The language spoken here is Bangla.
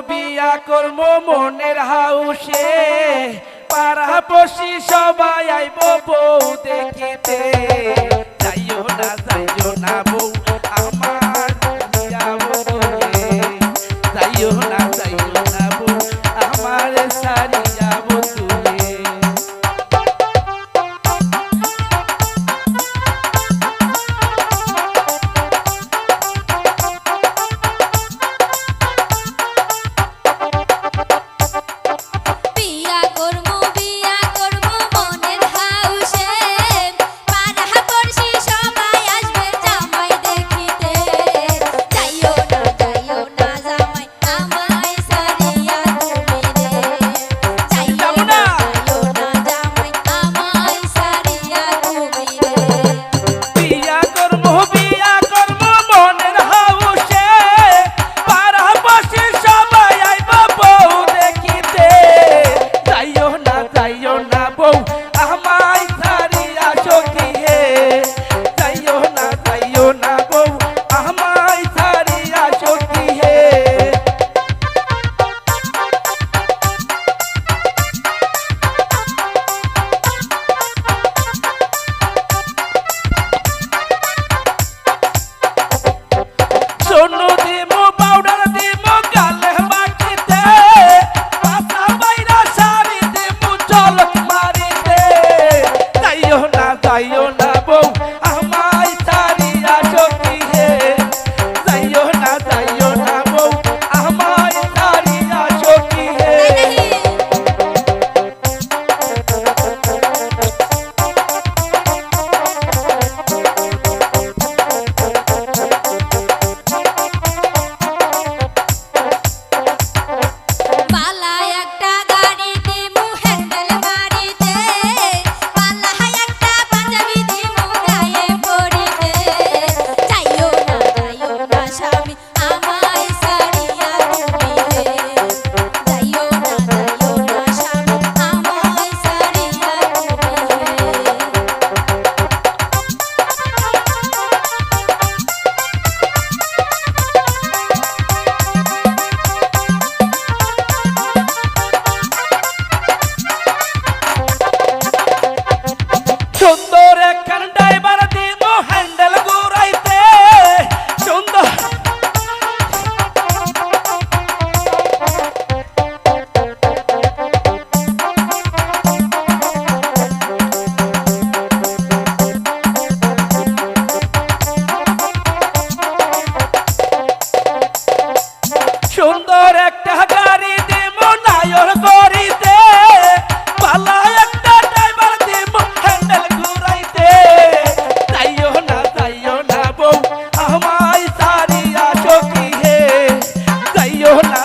বিয়া কর্ম মনের হাউসে পাড়াপড়শি সবাই আইব বউ দেখিতে যাইও না বউ আমার যাব তোরে যাইও না বউ আমার সারি যাব তোরে যাইও না বউ আমায় ছাড়িয়া সখী হে যাইও না বউ আমায় ছাড়িয়া সখী হে সুন্দর একখান ড্রাইভার দিব হ্যান্ডেল ঘুরাইতে সুন্দর সুন্দর একটা গাড়ি দিব নায়র করিতে পালা একটা ড্রাইভার দিব হ্যান্ডেল ঘুরাইতে যাইও না বউ আমায় ছাড়িয়া সখী হে যাইও না